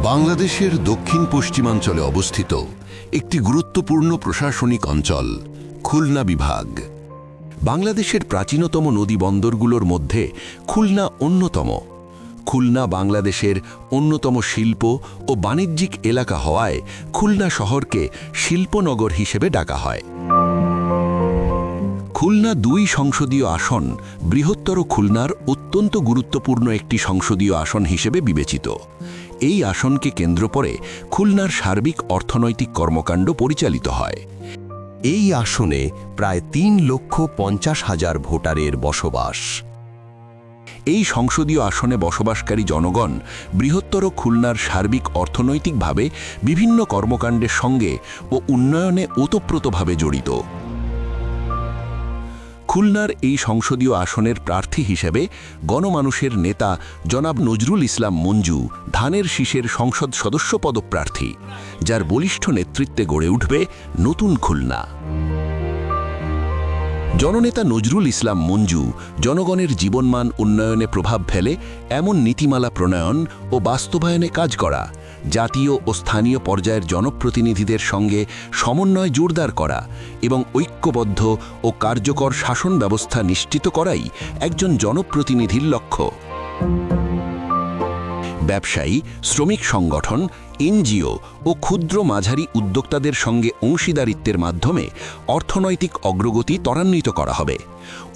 বাংলাদেশের দক্ষিণ পশ্চিমাঞ্চলে অবস্থিত একটি গুরুত্বপূর্ণ প্রশাসনিক অঞ্চল খুলনা বিভাগ। বাংলাদেশের প্রাচীনতম নদী বন্দরগুলোর মধ্যে খুলনা অন্যতম। খুলনা বাংলাদেশের অন্যতম শিল্প ও বাণিজ্যিক এলাকা হওয়ায় খুলনা শহরকে শিল্পনগর হিসেবে ডাকা হয়। খুলনা 2 সংসদীয় আসন বৃহত্তর খুলনার অত্যন্ত গুরুত্বপূর্ণ একটি সংসদীয় আসন হিসেবে বিবেচিত। এই আসনকে কেন্দ্র করে খুলনার সার্বিক অর্থনৈতিক কর্মকাণ্ড পরিচালিত হয়। এই আসনে প্রায় 3,50,000 ভোটারের বসবাস। এই সংসদীয় আসনে বসবাসকারী জনগণ বৃহত্তর খুলনার সার্বিক অর্থনৈতিকভাবে বিভিন্ন কর্মকাণ্ডের সঙ্গে ও উন্নয়নে ওতপ্রোতভাবে জড়িত। খুলনার এই সংসদীয় আসনের প্রার্থী হিসেবে গণমানুষের নেতা জনাব নজরুল ইসলাম মঞ্জু ধানের শীষের সংসদ সদস্য পদপ্রার্থী, যার বলিষ্ঠ নেতৃত্বে গড়ে উঠবে নতুন খুলনা। জননেতা নজরুল ইসলাম মঞ্জু জনগণের জীবনমান উন্নয়নে প্রভাব ফেলে এমন নীতিমালা প্রণয়ন ও বাস্তবায়নে কাজ করা, জাতীয় ও স্থানীয় পর্যায়ের জনপ্রতিনিধিদের সঙ্গে সমন্বয় জোরদার করা এবং ঐক্যবদ্ধ ও কার্যকর শাসন ব্যবস্থা নিশ্চিত করাই একজন জনপ্রতিনিধির লক্ষ্য। ব্যবসায়ী, শ্রমিক সংগঠন, এনজিও ও ক্ষুদ্র মাঝারি উদ্যোক্তাদের সঙ্গে অংশীদারিত্বের মাধ্যমে অর্থনৈতিক অগ্রগতি ত্বরান্বিত করা হবে।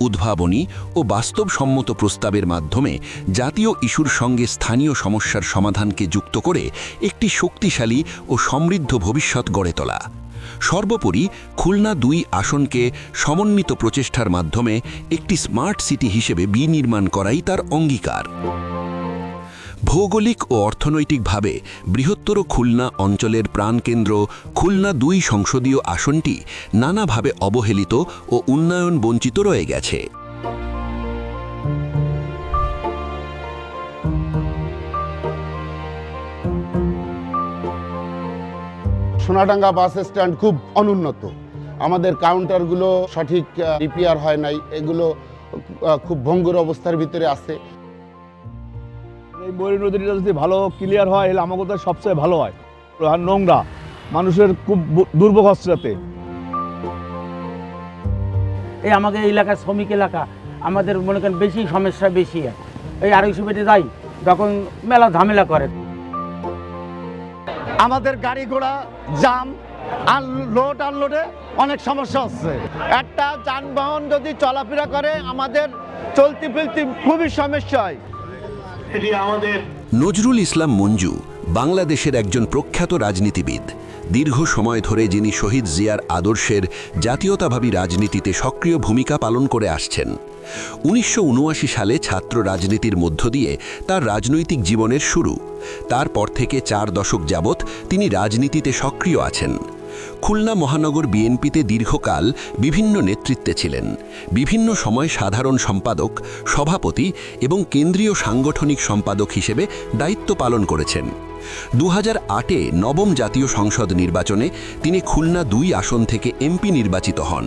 উদ্ভাবনী ও বাস্তবসম্মত প্রস্তাবের মাধ্যমে জাতীয় ইস্যুর সঙ্গে স্থানীয় সমস্যার সমাধানকে যুক্ত করে একটি শক্তিশালী ও সমৃদ্ধ ভবিষ্যৎ গড়ে তোলা। সর্বোপরি খুলনা 2 আসনকে সমন্বিত প্রচেষ্টার মাধ্যমে একটি স্মার্ট সিটি হিসেবে বিনির্মাণ করাই তার অঙ্গীকার। ভৌগোলিক ও অর্থনৈতিকভাবে বৃহত্তর খুলনা অঞ্চলের প্রাণকেন্দ্র খুলনা 2 সংসদীয় আসনটি নানাভাবে অবহেলিত ও উন্নয়ন বঞ্চিত রয়ে গেছে। সোনাডাঙ্গা বাস স্ট্যান্ড খুব অনুন্নত, আমাদের কাউন্টারগুলো সঠিক রিপেয়ার হয় নাই, এগুলো খুব ভঙ্গুর অবস্থার ভিতরে আছে। এই ময়ূরী নদীটা যদি ভালো ক্লিয়ার হয় তাহলে আমাকে সবচেয়ে ভালো হয়। আর নোংরা, মানুষের খুব দুর্ভোগ হচ্ছে। এই আমাদের এলাকা শ্রমিক এলাকা, আমাদের মনে করেন বেশি সমস্যা বেশি। এই 250 বেটে যাই তখন মেলা ঝামেলা করে। আমাদের গাড়ি ঘোড়া জাম, লোড আনলোডে অনেক সমস্যা হচ্ছে। একটা যানবাহন যদি চলাফেরা করে আমাদের চলতি ফিরতি খুবই সমস্যা হয়। নজরুল ইসলাম মঞ্জু বাংলাদেশের একজন প্রখ্যাত রাজনীতিবিদ। দীর্ঘ সময় ধরে যিনি শহীদ জিয়ার আদর্শের জাতীয়তাবাদী রাজনীতিতে সক্রিয় ভূমিকা পালন করে আসছেন। 1979 সালে ছাত্র রাজনীতির মধ্য দিয়ে তার রাজনৈতিক জীবনের শুরু। তারপর থেকে 4 দশক যাবৎ তিনি রাজনীতিতে সক্রিয় আছেন। খুলনা মহানগর বিএনপিতে দীর্ঘকাল বিভিন্ন নেতৃত্বে ছিলেন। বিভিন্ন সময় সাধারণ সম্পাদক, সভাপতি এবং কেন্দ্রীয় সাংগঠনিক সম্পাদক হিসেবে দায়িত্ব পালন করেছেন। 2008-এ নবম জাতীয় সংসদ নির্বাচনে তিনি খুলনা 2 আসন থেকে এমপি নির্বাচিত হন।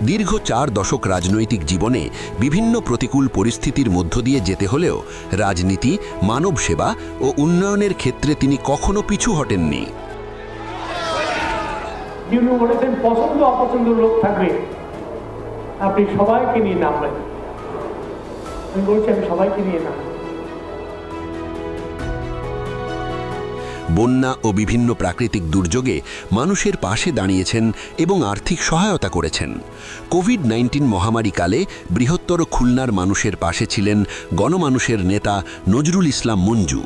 দীর্ঘ 4 দশক রাজনৈতিক জীবনে বিভিন্ন প্রতিকূল পরিস্থিতির মধ্য দিয়ে যেতে হলেও রাজনীতি, মানব সেবা ও উন্নয়নের ক্ষেত্রে তিনি কখনো পিছু হটেননি। যিনি বলেছেন পছন্দ অপছন্দ লোক থাকবে, আপনি সবাইকে নিয়ে নামবেন। আমি বলছি আমি সবাইকে নিয়ে নামব। বন্যা ও বিভিন্ন প্রাকৃতিক দুর্যোগে মানুষের পাশে দাঁড়িয়েছেন এবং আর্থিক সহায়তা করেছেন। কোভিড-19 মহামারীকালে বৃহত্তর খুলনার মানুষের পাশে ছিলেন গণমানুষের নেতা নজরুল ইসলাম মঞ্জু।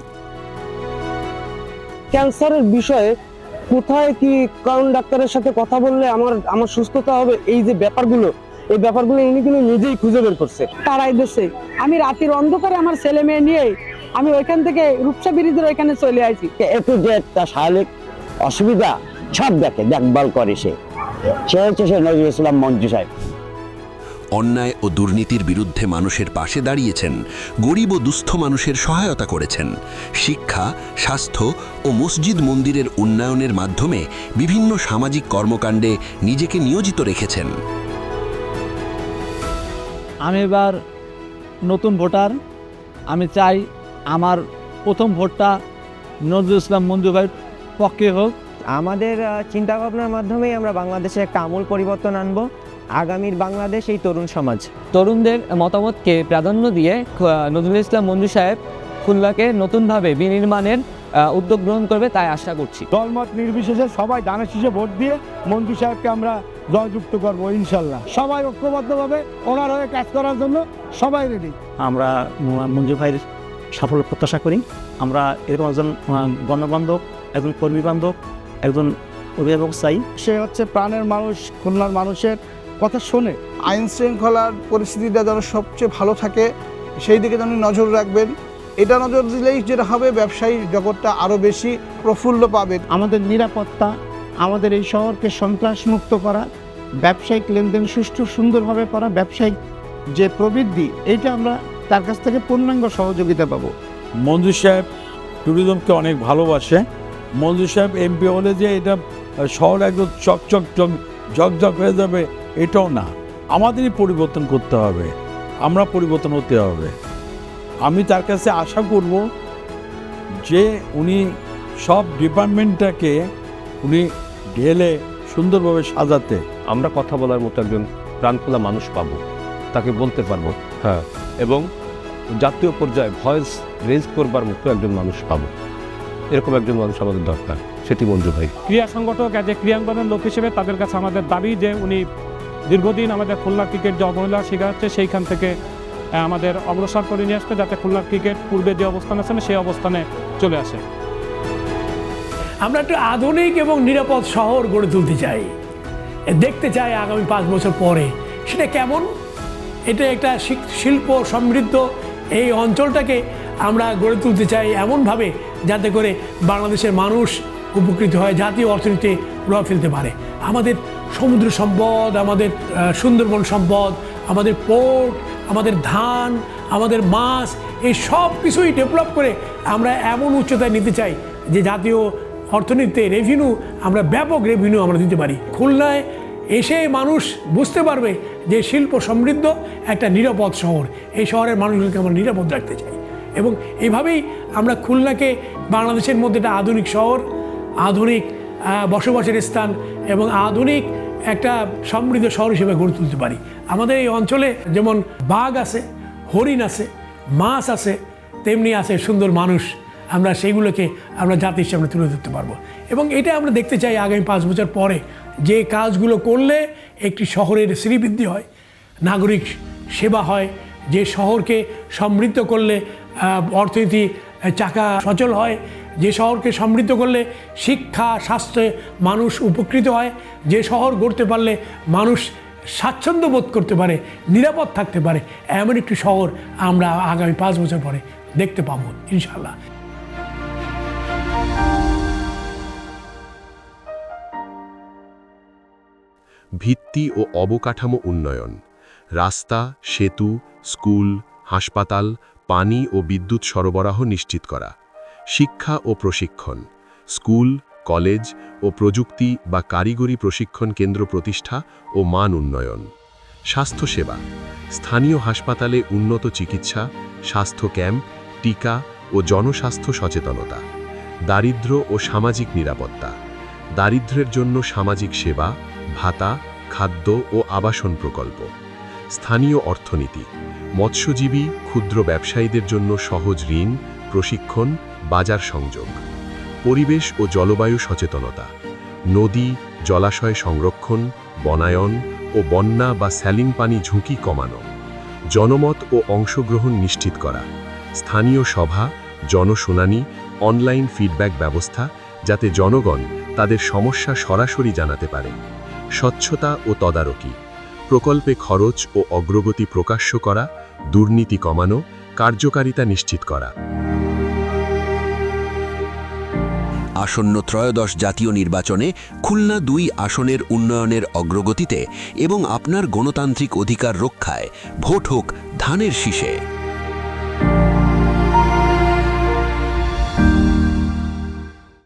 ক্যান্সারের বিষয়ে কোথায় কি কোন ডাক্তারের সাথে কথা বললে আমার সুস্থতা হবে, এই যে ব্যাপারগুলো, এই ব্যাপারগুলো ইনি কিন্তু নিজেই খুঁজে বের করছে। তারাই দেশে আমি রাতের অন্ধকারে আমার ছেলে মেয়ে নিয়ে আমি ওইখান থেকে রূপসা ব্রিজের ওইখানে চলে আসি। একটু যে একটা শারীরিক অসুবিধা সব দেখভাল করে সে হচ্ছে সে নজরুল ইসলাম মঞ্জু সাহেব। অন্যায় ও দুর্নীতির বিরুদ্ধে মানুষের পাশে দাঁড়িয়েছেন, গরিব ও দুস্থ মানুষের সহায়তা করেছেন। শিক্ষা, স্বাস্থ্য ও মসজিদ মন্দিরের উন্নয়নের মাধ্যমে বিভিন্ন সামাজিক কর্মকাণ্ডে নিজেকে নিয়োজিত রেখেছেন। আমি এবার নতুন ভোটার, আমি চাই আমার প্রথম ভোটটা নজরুল ইসলাম মঞ্জু ভাইয়ের পক্ষে হোক। আমাদের চিন্তা ভাবনার মাধ্যমেই আমরা বাংলাদেশে একটা আমূল পরিবর্তন আনবো। আগামীর বাংলাদেশ এই তরুণ সমাজ। তরুণদের মতামতকে প্রাধান্য দিয়ে নজরুল ইসলাম মঞ্জু সাহেব খুলনাকে নতুনভাবে বিনির্মাণের উদ্যোগ গ্রহণ করবে তাই আশা করছি। দলমত নির্বিশেষে সবাই ধানের শীষে ভোট দিয়ে মঞ্জু সাহেবকে আমরা জয়যুক্ত করবো ইনশাল্লাহ। সবাই ঐক্যবদ্ধভাবে ওনার হয়ে কাজ করার জন্য সবাই রেডি। আমরা মঞ্জু ভাইয়ের সাফল্য প্রত্যাশা করি। আমরা এরকম একজন গণবান্ধব, একজন কর্মী বান্ধব, একজন অভিভাবক চাই। সে হচ্ছে প্রাণের মানুষ, খুলনার মানুষের কথা শোনে। আইন শৃঙ্খলার পরিস্থিতিটা যেন সবচেয়ে ভালো থাকে সেই দিকে যেন নজর রাখবেন। এটা নজর দিলেই যেটা হবে, ব্যবসায়ী জগৎটা আরও বেশি প্রফুল্ল পাবে। আমাদের নিরাপত্তা, আমাদের এই শহরকে সন্ত্রাসমুক্ত করা, ব্যবসায়িক লেনদেন সুষ্ঠু সুন্দরভাবে করা, ব্যবসায়িক যে প্রবৃদ্ধি, এইটা আমরা তার কাছ থেকে পূর্ণাঙ্গ সহযোগিতা পাবো। মঞ্জু সাহেব ট্যুরিজমকে অনেক ভালোবাসে। মঞ্জু সাহেব এমপি হলে যে এটা শহর একদম চকচক ঝকঝক হয়ে যাবে এটাও না, আমাদেরই পরিবর্তন করতে হবে, আমরা পরিবর্তন হতে হবে। আমি তার কাছে আশা করব যে উনি সব ডিপার্টমেন্টটাকে উনি ঢেলে সুন্দরভাবে সাজাতে। আমরা কথা বলার মতো একজন প্রাণখোলা মানুষ পাবো, তাকে বলতে পারবো, হ্যাঁ, এবং জাতীয় পর্যায়ে ভয়েস রেজ করবার মতো একজন মানুষ পাবো। এরকম একজন মানুষ আমাদের দরকার, সেটি মঞ্জু ভাই। ক্রীড়া সংগঠক এজ এ ক্রিয়াঙ্গনের লোক হিসেবে তাদের কাছে আমাদের দাবি যে উনি দীর্ঘদিন আমাদের খুলনা ক্রিকেট যে অবহেলা শেখাচ্ছে সেইখান থেকে আমাদের অগ্রসর করে নিয়ে আসবে, যাতে খুলনা ক্রিকেট পূর্বে যে অবস্থান আছে সেই অবস্থানে চলে আসে। আমরা একটা আধুনিক এবং নিরাপদ শহর গড়ে তুলতে চাই, দেখতে চাই আগামী 5 বছর পরে সেটা কেমন। এটা একটা শিল্প সমৃদ্ধ এই অঞ্চলটাকে আমরা গড়ে তুলতে চাই এমনভাবে যাতে করে বাংলাদেশের মানুষ উপকৃত হয়, জাতীয় অর্থনীতিতে প্রভাব ফেলতে পারে। আমাদের সমুদ্র সম্পদ, আমাদের সুন্দরবন সম্পদ, আমাদের পোর্ট, আমাদের ধান, আমাদের মাছ, এই সব কিছুই ডেভেলপ করে আমরা এমন উচ্চতায় নিতে চাই যে জাতীয় অর্থনীতিতে রেভিনিউ, আমরা ব্যাপক রেভিনিউ আমরা দিতে পারি। খুলনায় এসে মানুষ বুঝতে পারবে যে শিল্প সমৃদ্ধ একটা নিরাপদ শহর। এই শহরের মানুষগুলোকে আমরা নিরাপদ রাখতে চাই এবং এইভাবেই আমরা খুলনাকে বাংলাদেশের মধ্যে একটা আধুনিক শহর, আধুনিক বসবাসের স্থান এবং আধুনিক একটা সমৃদ্ধ শহর হিসেবে গড়ে তুলতে পারি। আমাদের এই অঞ্চলে যেমন বাঘ আছে, হরিণ আছে, মাছ আছে, তেমনি আছে সুন্দর মানুষ। আমরা সেইগুলোকে আমরা জাতির সামনে তুলে ধরতে পারবো এবং এটা আমরা দেখতে চাই আগামী 5 বছর পরে যে কাজগুলো করলে একটি শহরের শ্রীবৃদ্ধি হয়, নাগরিক সেবা হয়, যে শহরকে সমৃদ্ধ করলে অর্থনীতি চাকা সচল হয়, যে শহরকে সমৃদ্ধ করলে শিক্ষা স্বাস্থ্যে মানুষ উপকৃত হয়, যে শহর গড়তে পারলে মানুষ স্বাচ্ছন্দ্য বোধ করতে পারে, নিরাপদ থাকতে পারে, এমন একটি শহর আমরা আগামী 5 বছর পরে দেখতে পাবো ইনশাআল্লাহ। ভিত্তি ও অবকাঠামো উন্নয়ন, রাস্তা, সেতু, স্কুল, হাসপাতাল, পানি ও বিদ্যুৎ সরবরাহ নিশ্চিত করা, শিক্ষা ও প্রশিক্ষণ, স্কুল, কলেজ ও প্রযুক্তি বা কারিগরি প্রশিক্ষণ কেন্দ্র প্রতিষ্ঠা ও মান উন্নয়ন, স্বাস্থ্যসেবা, স্থানীয় হাসপাতালে উন্নত চিকিৎসা, স্বাস্থ্য ক্যাম্প, টিকা ও জনস্বাস্থ্য সচেতনতা, দারিদ্র্য ও সামাজিক নিরাপত্তা, দারিদ্র্যের জন্য সামাজিক সেবা, ভাতা, খাদ্য ও আবাসন প্রকল্প, স্থানীয় অর্থনীতি, মৎস্যজীবী ক্ষুদ্র ব্যবসায়ীদের জন্য সহজ ঋণ, প্রশিক্ষণ, বাজার সংযোগ, পরিবেশ ও জলবায়ু সচেতনতা, নদী, জলাশয় সংরক্ষণ, বনায়ন ও বন্যা বা স্যালিন পানি ঝুঁকি কমানো, জনমত ও অংশগ্রহণ নিশ্চিত করা, স্থানীয় সভা, জনশুনানি, অনলাইন ফিডব্যাক ব্যবস্থা যাতে জনগণ তাদের সমস্যা সরাসরি জানাতে পারে, স্বচ্ছতা ও তদারকি, প্রকল্পে খরচ ও অগ্রগতি প্রকাশ্য করা, দুর্নীতি কমানো, কার্যকারিতা নিশ্চিত করা। আসন্ন ত্রয়োদশ জাতীয় নির্বাচনে খুলনা 2 আসনের উন্নয়নের অগ্রগতিতে এবং আপনার গণতান্ত্রিক অধিকার রক্ষায় ভোট হোক ধানের শীষে।